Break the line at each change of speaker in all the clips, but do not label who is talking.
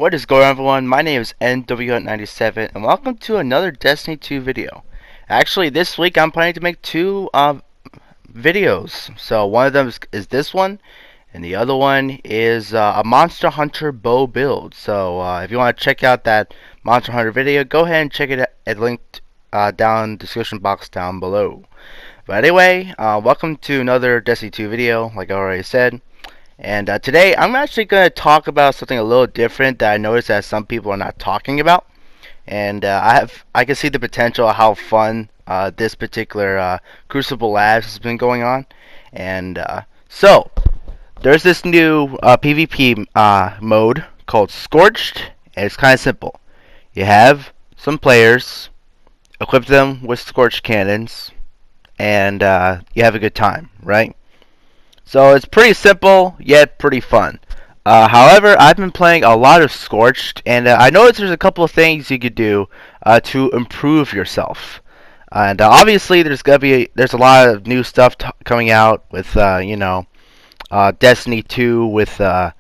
What is going on, everyone? My name is NW97 and welcome to another Destiny 2 video. Actually, this week I'm planning to make two videos. So one of them is this one, and the other one is a Monster Hunter bow build. So if you want to check out that Monster Hunter video, go ahead and check it at linked down in the description box down below. But anyway, welcome to another Destiny 2 video, like I already said. And today I'm actually going to talk about something a little different that I noticed that some people are not talking about. And I can see the potential of how fun this particular Crucible Labs has been going on. And so there's this new PvP mode called Scorched, and it's kind of simple. You have some players, equip them with Scorch cannons, and you have a good time, right? So it's pretty simple, yet pretty fun. However, I've been playing a lot of Scorched, and I noticed there's a couple of things you could do to improve yourself. And obviously, there's a lot of new stuff coming out with Destiny 2 with the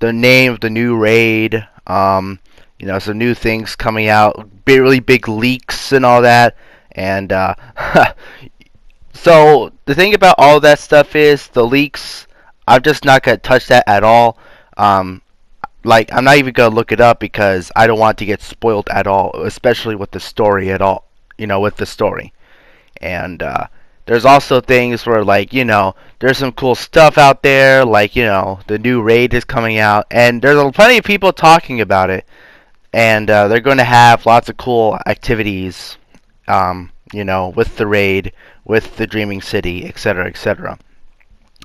name of the new raid. Some new things coming out, really big leaks and all that, and So the thing about all that stuff is the leaks. I'm just not gonna touch that at all. Like I'm not even gonna look it up because I don't want to get spoiled at all, especially with the story at all. With the story. And there's also things where there's some cool stuff out there, like the new raid is coming out, and there's plenty of people talking about it, and they're going to have lots of cool activities. With the raid, with the Dreaming City, etc., etc.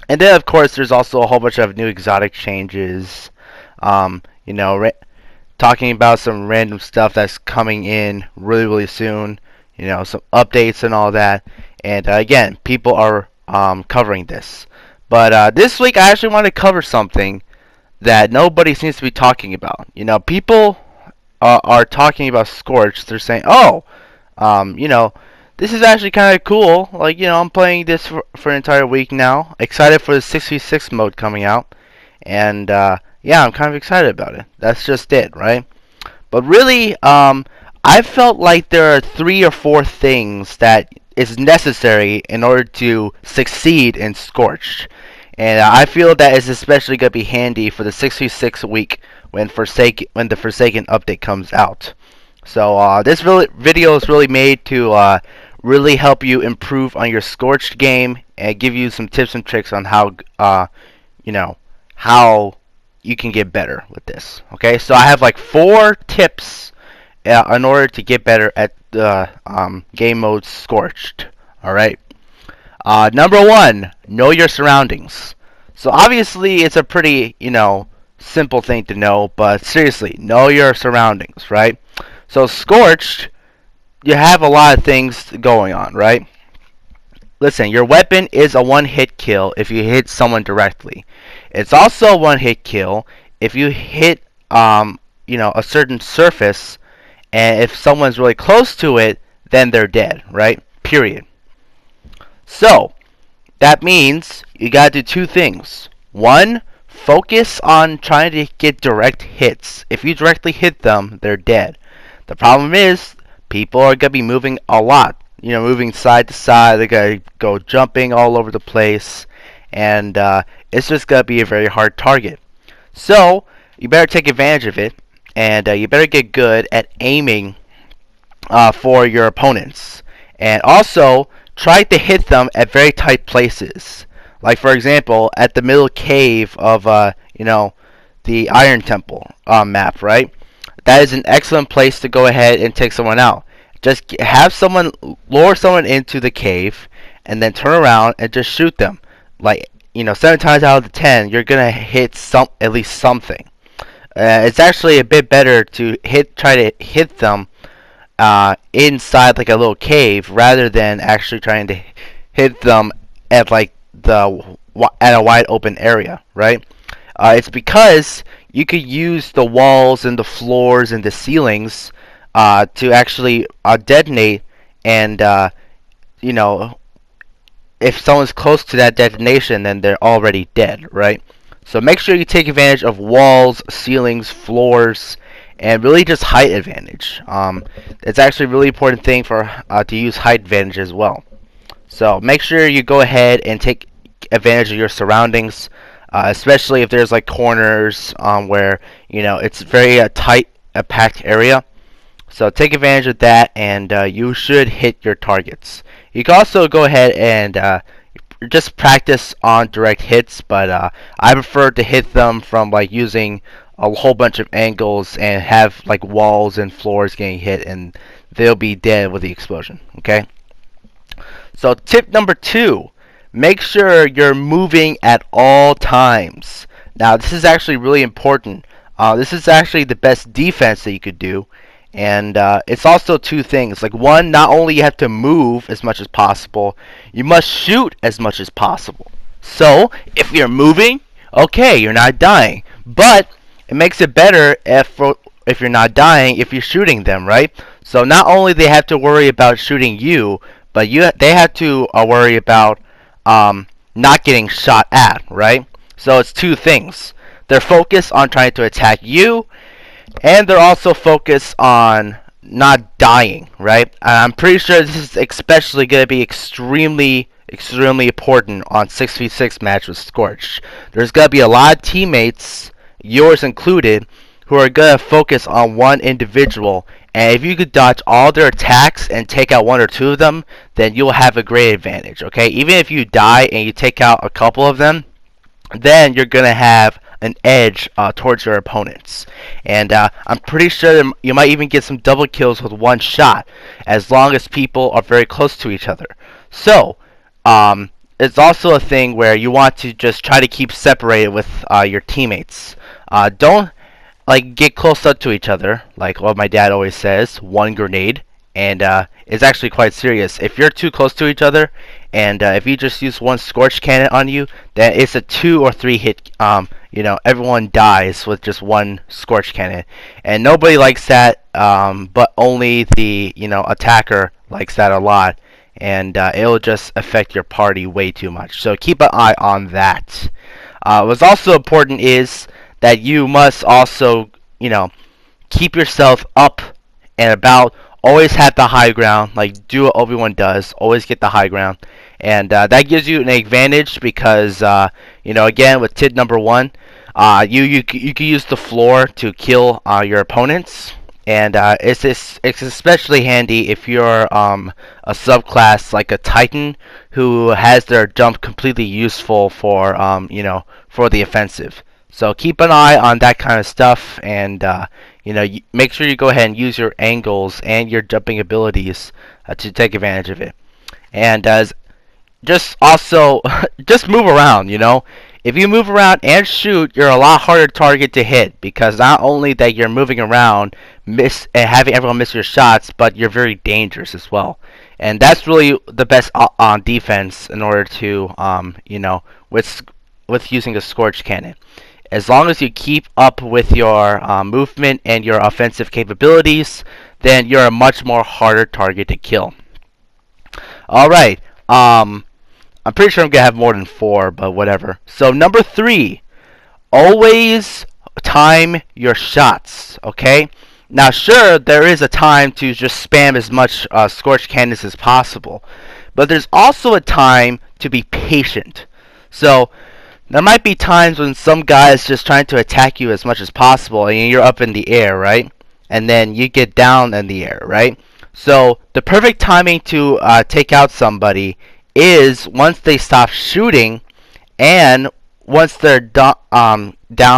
And then, of course, there's also a whole bunch of new exotic changes. Talking about some random stuff that's coming in really, really soon. Some updates and all that. And again, people are covering this. But this week, I actually want to cover something that nobody seems to be talking about. People are talking about Scorch. They're saying, "Oh, this is actually kind of cool. I'm playing this for an entire week now. Excited for the 6v6 mode coming out. And, yeah, I'm kind of excited about it. That's just it, right? But really, I felt like there are 3 or 4 things that is necessary in order to succeed in Scorched. And I feel that is especially going to be handy for the 6v6 week when the Forsaken update comes out. So, this video is really made to, really help you improve on your Scorched game and give you some tips and tricks on how you can get better with this. Okay, so I have like 4 tips in order to get better at the game mode Scorched. All right. Number 1, know your surroundings. So obviously it's a pretty simple thing to know, but seriously, know your surroundings, right? So Scorched, you have a lot of things going on, right? Listen, your weapon is a one-hit kill if you hit someone directly. It's also a one-hit kill if you hit a certain surface, and if someone's really close to it, then they're dead, right? Period. So that means you gotta do 2 things. 1, focus on trying to get direct hits. If you directly hit them, they're dead. The problem is, people are going to be moving a lot. Moving side to side. They're going to go jumping all over the place. And it's just going to be a very hard target. So, you better take advantage of it. And you better get good at aiming for your opponents. And also, try to hit them at very tight places. Like, for example, at the middle cave of, the Iron Temple map, right? That is an excellent place to go ahead and take someone out. Just have someone lure someone into the cave, and then turn around and just shoot them. 7 times out of the 10, you're gonna hit at least something. It's actually a bit better to try to hit them inside like a little cave rather than actually trying to hit them at a wide open area, right? It's because you could use the walls and the floors and the ceilings to actually detonate, and if someone's close to that detonation, then they're already dead, right? So make sure you take advantage of walls, ceilings, floors, and really just height advantage. It's actually a really important thing for to use height advantage as well. So make sure you go ahead and take advantage of your surroundings, especially if there's like corners where it's very tight, a packed area. So take advantage of that, and you should hit your targets. You can also go ahead and just practice on direct hits, but I prefer to hit them from like using a whole bunch of angles and have like walls and floors getting hit, and they'll be dead with the explosion. Okay. So tip number 2, make sure you're moving at all times. Now this is actually really important. This is actually the best defense that you could do. And it's also 2 things. Like, one, not only you have to move as much as possible, you must shoot as much as possible. So if you're moving, okay, you're not dying. But it makes it better if you're not dying if you're shooting them, right? So not only they have to worry about shooting you, but they have to worry about not getting shot at, right? So it's 2 things. They're focused on trying to attack you, and they're also focused on not dying, right? I'm pretty sure this is especially going to be extremely important on 6v6 match with Scorch. There's going to be a lot of teammates, yours included, who are going to focus on one individual, and if you could dodge all their attacks and take out 1 or 2 of them, then you'll have a great advantage, okay? Even if you die and you take out a couple of them, then you're going to have an edge towards your opponents. And I'm pretty sure you might even get some double kills with 1 shot, as long as people are very close to each other. So, it's also a thing where you want to just try to keep separated with your teammates. Don't get close up to each other, like what my dad always says, 1 grenade. And it's actually quite serious. If you're too close to each other, and if you just use 1 Scorch cannon on you, then it's a 2 or 3 hit. Everyone dies with just 1 Scorch cannon, and nobody likes that. But only the attacker likes that a lot, and it'll just affect your party way too much. So keep an eye on that. What's also important is that you must also keep yourself up and about. Always have the high ground, like do what Obi-Wan does. Always get the high ground, and that gives you an advantage because again, with tip number 1, you can use the floor to kill your opponents, and it's especially handy if you're a subclass like a Titan who has their jump completely useful for for the offensive. So keep an eye on that kind of stuff, and make sure you go ahead and use your angles and your jumping abilities to take advantage of it. And just also just move around. If you move around and shoot, you're a lot harder target to hit, because not only that you're moving around, having everyone miss your shots, but you're very dangerous as well. And that's really the best on defense in order to with using a Scorch cannon. As long as you keep up with your movement and your offensive capabilities, then you're a much more harder target to kill. Alright, I'm pretty sure I'm going to have more than 4, but whatever. So number 3, always time your shots, okay? Now sure, there is a time to just spam as much Scorch cannons as possible, but there's also a time to be patient. So there might be times when some guy's just trying to attack you as much as possible, and you're up in the air, right? And then you get down in the air, right? So the perfect timing to take out somebody is once they stop shooting, and once they're down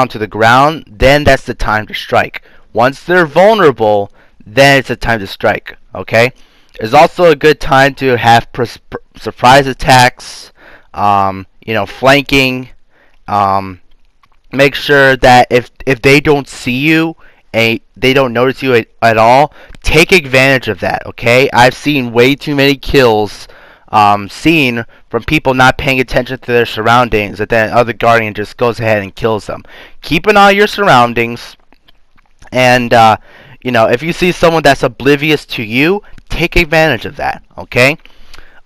to the ground, then that's the time to strike. Once they're vulnerable, then it's the time to strike, okay? It's also a good time to have surprise attacks, flanking. Make sure that if they don't see you and they don't notice you at all, take advantage of that, okay? I've seen way too many kills seen from people not paying attention to their surroundings, and then other Guardian just goes ahead and kills them. Keep an eye on your surroundings, and if you see someone that's oblivious to you, take advantage of that, okay?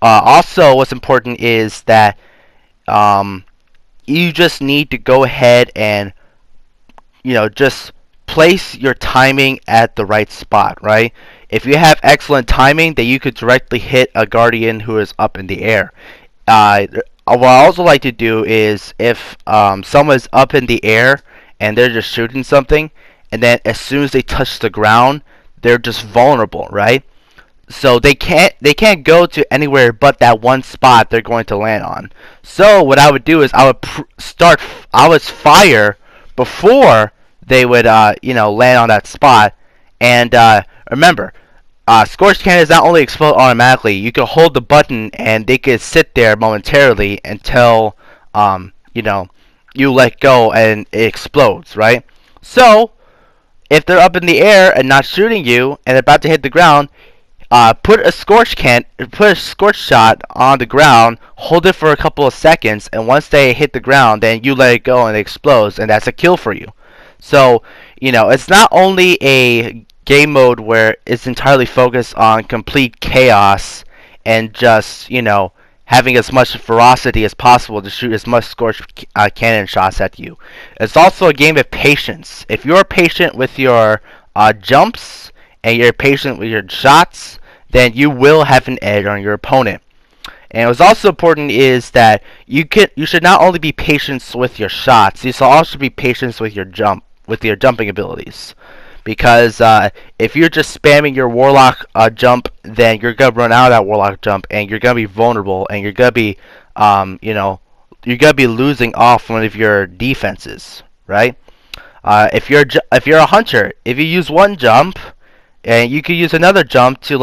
Also, what's important is that you just need to go ahead and just place your timing at the right spot, right? If you have excellent timing, then you could directly hit a guardian who is up in the air. What I also like to do is if someone's up in the air and they're just shooting something, and then as soon as they touch the ground, they're just vulnerable, right? So they can't go to anywhere but that one spot they're going to land on. So what I would do is I would fire before they would land on that spot. And remember, Scorch cannons not only explode automatically, you can hold the button and they can sit there momentarily until you let go and it explodes, right? So if they're up in the air and not shooting you and about to hit the ground, put a scorch shot on the ground, hold it for a couple of seconds, and once they hit the ground, then you let it go and it explodes, and that's a kill for you. So, it's not only a game mode where it's entirely focused on complete chaos and just, having as much ferocity as possible to shoot as much Scorch cannon shots at you. It's also a game of patience. If you're patient with your jumps and you're patient with your shots, then you will have an edge on your opponent. And what's also important is that you should not only be patient with your shots, you should also be patient with your jumping abilities. Because if you're just spamming your Warlock jump, then you're gonna run out of that Warlock jump, and you're gonna be vulnerable, and you're gonna be, you're gonna be losing off one of your defenses, right? If you're a hunter, if you use one jump, and you could use another jump to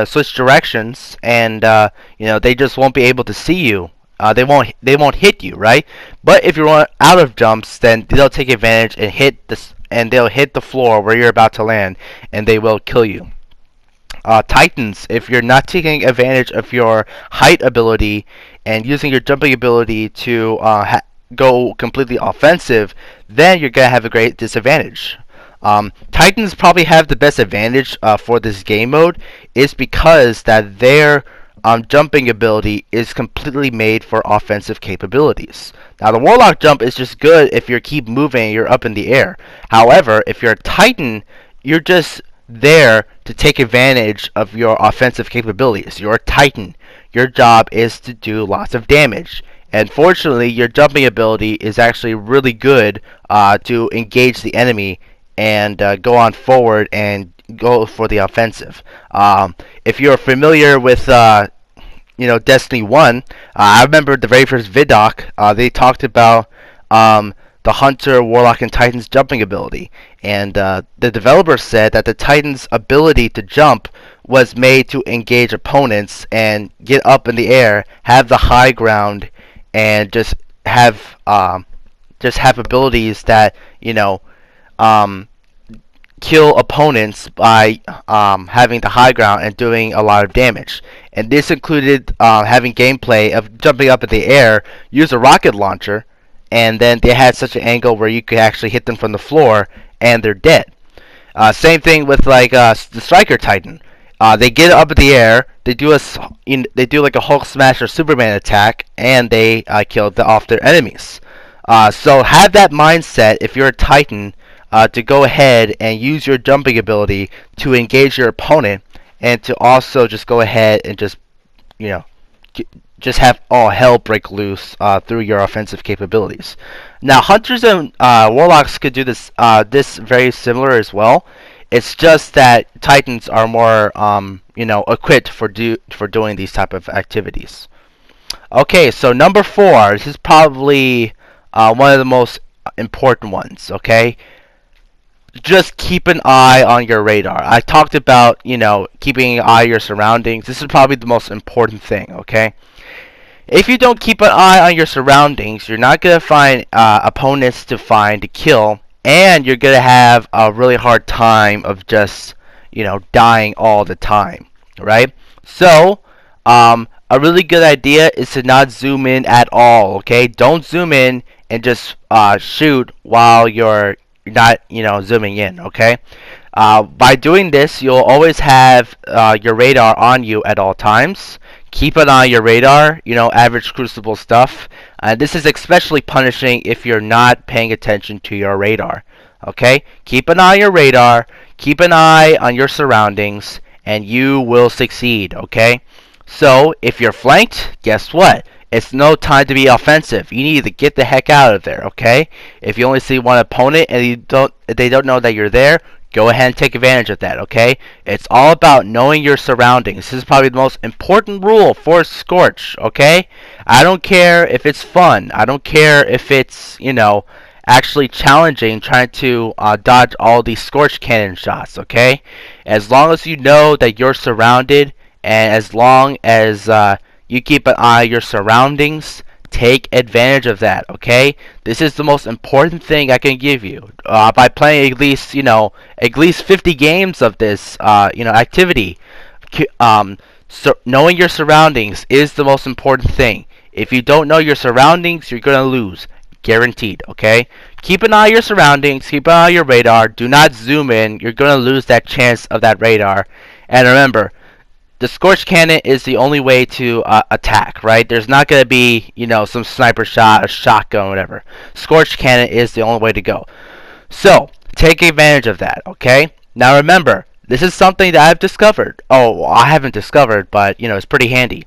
switch directions, and they just won't be able to see you. They won't hit you, right? But if you run out of jumps, then they'll take advantage and they'll hit the floor where you're about to land, and they will kill you. Titans, if you're not taking advantage of your height ability and using your jumping ability to go completely offensive, then you're gonna have a great disadvantage. Titans probably have the best advantage for this game mode, is because that their jumping ability is completely made for offensive capabilities. Now the Warlock jump is just good if you keep moving and you're up in the air. However, if you're a Titan, you're just there to take advantage of your offensive capabilities. You're a Titan. Your job is to do lots of damage. And fortunately, your jumping ability is actually really good to engage the enemy and go on forward and go for the offensive. If you're familiar with Destiny 1, I remember the very first Vidoc, they talked about the Hunter, Warlock, and Titan's jumping ability. And the developer said that the Titan's ability to jump was made to engage opponents and get up in the air, have the high ground, and just have abilities that kill opponents by having the high ground and doing a lot of damage. And this included having gameplay of jumping up in the air, use a rocket launcher, and then they had such an angle where you could actually hit them from the floor and they're dead. Same thing with the Striker Titan. They get up in the air, they do like a Hulk smash or Superman attack, and they kill off their enemies. So have that mindset if you're a Titan, to go ahead and use your jumping ability to engage your opponent, and to also just go ahead and just have all hell break loose through your offensive capabilities. Now, Hunters and Warlocks could do this very similar as well. It's just that Titans are more equipped for doing these type of activities. Okay, so number 4. This is probably one of the most important ones. Okay, just keep an eye on your radar. I talked about keeping an eye on your surroundings. This is probably the most important thing. Okay, if you don't keep an eye on your surroundings, you're not gonna find opponents to kill, and you're gonna have a really hard time of just dying all the time, right? So a really good idea is to not zoom in at all. Okay, don't zoom in and just shoot while you're not zooming in. Okay, by doing this, you'll always have your radar on you at all times. keep an eye on your radar, average Crucible stuff. This is especially punishing if you're not paying attention to your radar. Okay? Keep an eye on your radar, keep an eye on your surroundings, and you will succeed. Okay? So, if you're flanked, guess what? It's no time to be offensive. You need to get the heck out of there, okay? If you only see one opponent and they don't know that you're there, go ahead and take advantage of that, okay? It's all about knowing your surroundings. This is probably the most important rule for Scorch, okay? I don't care if it's fun. I don't care if it's, actually challenging trying to dodge all these Scorch cannon shots, okay? As long as you know that you're surrounded, and as long as you keep an eye on your surroundings, take advantage of that, okay? This is the most important thing I can give you. By playing at least 50 games of this, activity, so knowing your surroundings is the most important thing. If you don't know your surroundings, you're gonna lose, guaranteed, okay? Keep an eye on your surroundings, keep an eye on your radar. Do not zoom in. You're gonna lose that chance of that radar. And remember, the Scorch Cannon is the only way to attack, right? There's not going to be, some sniper shot, a shotgun, whatever. Scorch Cannon is the only way to go. So, take advantage of that, okay? Now remember, this is something that I've discovered. Oh, I haven't discovered, but, it's pretty handy.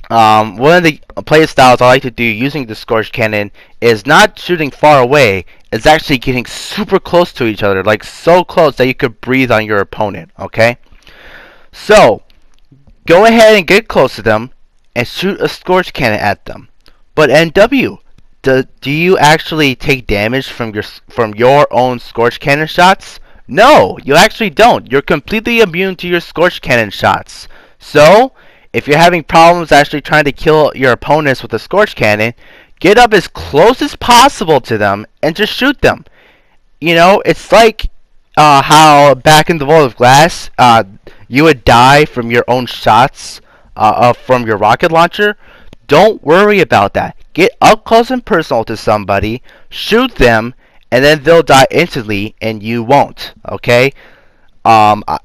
One of the play styles I like to do using the Scorch Cannon is not shooting far away. It's actually getting super close to each other, like so close that you could breathe on your opponent, okay? So, go ahead and get close to them and shoot a Scorch Cannon at them. But NW, do you actually take damage from your own Scorch Cannon shots? No, you actually don't. You're completely immune to your Scorch Cannon shots. So, if you're having problems actually trying to kill your opponents with a Scorch Cannon, get up as close as possible to them and just shoot them. It's like how back in the World of Glass, you would die from your own shots from your rocket launcher. Don't worry about that. Get up close and personal to somebody, shoot them, and then they'll die instantly, and you won't. Okay?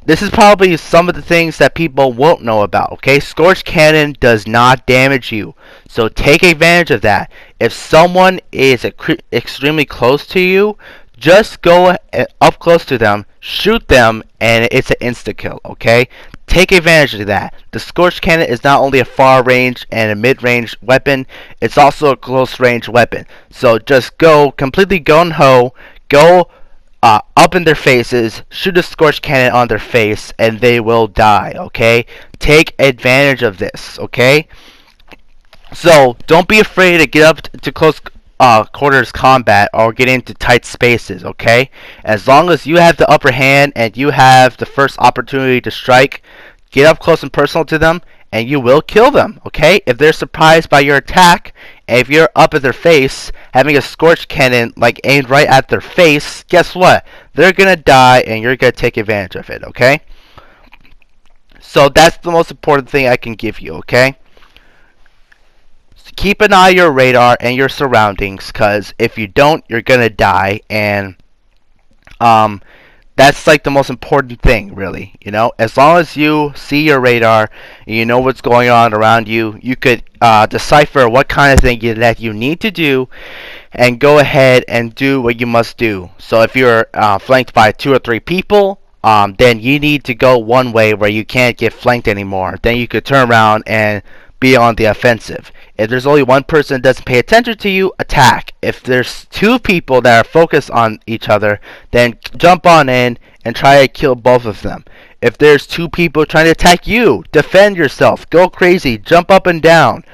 This is probably some of the things that people won't know about. Okay? Scorch Cannon does not damage you, so take advantage of that. If someone is extremely close to you, just go up close to them, shoot them, and it's an insta-kill, okay? Take advantage of that. The Scorch Cannon is not only a far-range and a mid-range weapon, it's also a close-range weapon. So just go completely gung-ho, go up in their faces, shoot a Scorch Cannon on their face, and they will die, okay? Take advantage of this, okay? So, don't be afraid to get up to close quarters combat or get into tight spaces, okay? As long as you have the upper hand and you have the first opportunity to strike, get up close and personal to them and you will kill them, okay? If they're surprised by your attack, and if you're up at their face, having a Scorch Cannon like aimed right at their face, guess what? They're gonna die and you're gonna take advantage of it, okay? So that's the most important thing I can give you, okay? Keep an eye on your radar and your surroundings, because if you don't, you're gonna die, and that's like the most important thing, really. As long as you see your radar and you know what's going on around you, you could decipher what kind of thing that you need to do and go ahead and do what you must do. So if you're flanked by 2 or 3 people, then you need to go one way where you can't get flanked anymore. Then you could turn around and be on the offensive. If there's only one person that doesn't pay attention to you, attack. If there's 2 people that are focused on each other, then jump on in and try to kill both of them. If there's 2 people trying to attack you, defend yourself. Go crazy. Jump up and down.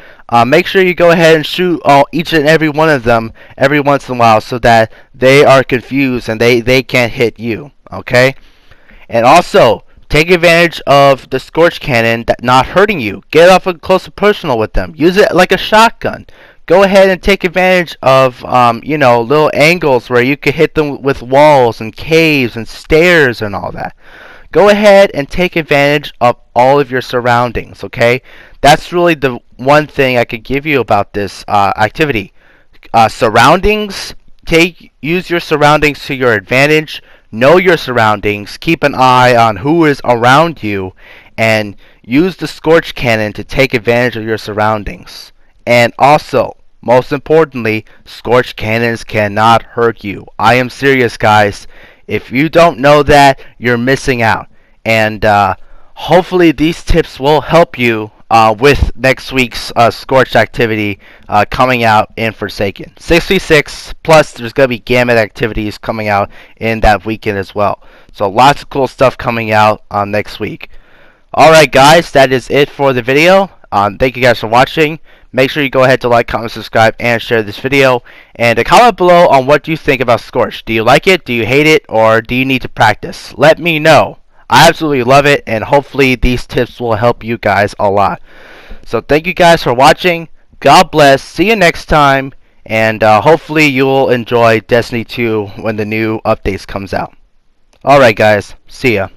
Make sure you go ahead and shoot each and every one of them every once in a while so that they are confused and they can't hit you. Okay? And also, take advantage of the Scorch Cannon that not hurting you. Get up and close and personal with them. Use it like a shotgun. Go ahead and take advantage of little angles where you could hit them with walls and caves and stairs and all that. Go ahead and take advantage of all of your surroundings, okay? That's really the one thing I could give you about this activity. Surroundings, use your surroundings to your advantage. Know your surroundings. Keep an eye on who is around you, and use the Scorch cannon to take advantage of your surroundings. And also, most importantly, Scorch cannons cannot hurt you. I am serious, guys. If you don't know that, you're missing out. And hopefully these tips will help you with next week's Scorch activity coming out in Forsaken. 6v6, plus there's going to be Gamut activities coming out in that weekend as well. So lots of cool stuff coming out next week. Alright guys, that is it for the video. Thank you guys for watching. Make sure you go ahead to like, comment, subscribe, and share this video. And comment below on what you think about Scorch. Do you like it? Do you hate it? Or do you need to practice? Let me know. I absolutely love it, and hopefully these tips will help you guys a lot. So thank you guys for watching. God bless. See you next time. And hopefully you will enjoy Destiny 2 when the new updates comes out. Alright guys, see ya.